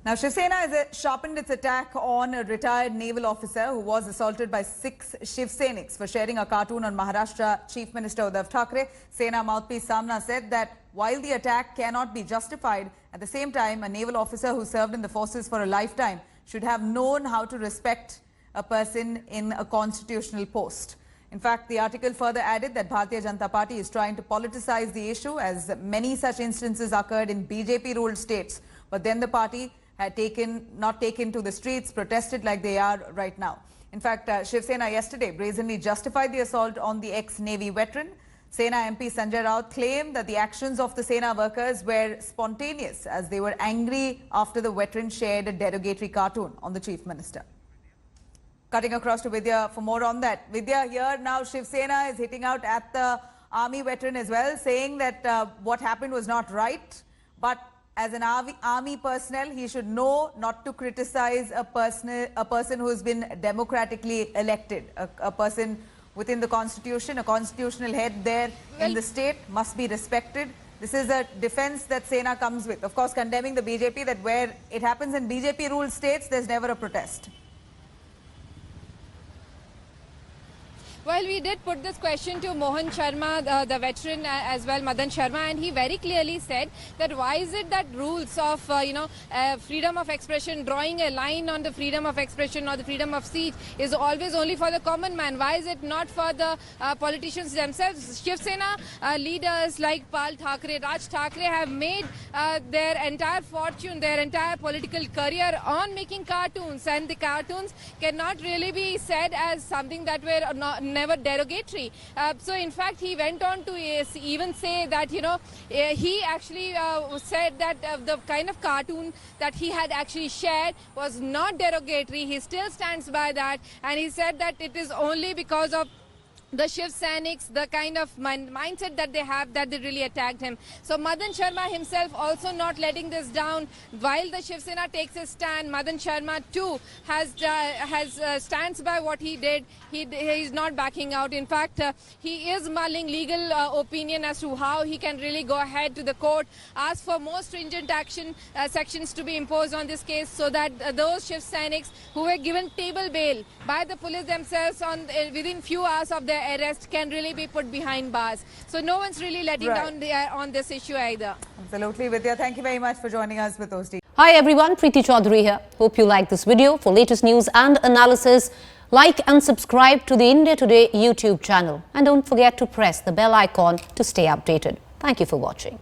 Now, Shiv Sena has sharpened its attack on a retired naval officer who was assaulted by 6 Shiv Sainiks for sharing a cartoon on Maharashtra Chief Minister Uddhav Thackeray. Sena mouthpiece Samna said that while the attack cannot be justified, at the same time, a naval officer who served in the forces for a lifetime should have known how to respect a person in a constitutional post. In fact, the article further added that Bharatiya Janata Party is trying to politicize the issue, as many such instances occurred in BJP-ruled states. But then the party had not taken to the streets, protested like they are right now. In fact, Shiv Sena yesterday brazenly justified the assault on the ex-Navy veteran. Sena MP Sanjay Raut claimed that the actions of the Sena workers were spontaneous, as they were angry after the veteran shared a derogatory cartoon on the Chief Minister. Cutting across to Vidya for more on that. Vidya, here now Shiv Sena is hitting out at the army veteran as well, saying that what happened was not right, but as an army personnel, he should know not to criticize a person who has been democratically elected, a person within the constitution, a constitutional head there in the state must be respected. This is a defense that Sena comes with, of course condemning the BJP, that where it happens in BJP ruled states, there's never a protest. Well, we did put this question to Mohan Sharma, the veteran, as well, Madan Sharma, and he very clearly said that why is it that rules of, freedom of expression, drawing a line on the freedom of expression or the freedom of speech is always only for the common man? Why is it not for the politicians themselves? Shiv Sena leaders like Pal Thackeray, Raj Thackeray have made their entire fortune, their entire political career on making cartoons, and the cartoons cannot really be said as something that were never derogatory. So in fact, he went on to even say that, he actually said that the kind of cartoon that he had actually shared was not derogatory. He still stands by that, and he said that it is only because of the Shiv Sainiks, the kind of mindset that they have, that they really attacked him. So Madan Sharma himself also not letting this down. While the Shiv Sena takes his stand, Madan Sharma too stands by what he did. He is not backing out. In fact, he is mulling legal opinion as to how he can really go ahead to the court, ask for more stringent action sections to be imposed on this case, so that those Shiv Sainiks who were given table bail by the police themselves within few hours of their arrest can really be put behind bars. So no one's really letting down on this issue either. Absolutely, Vidya. Thank you very much for joining us with those details. Hi everyone, Preeti Chaudhary here. Hope you like this video. For latest news and analysis, like and subscribe to the India Today YouTube channel. And don't forget to press the bell icon to stay updated. Thank you for watching.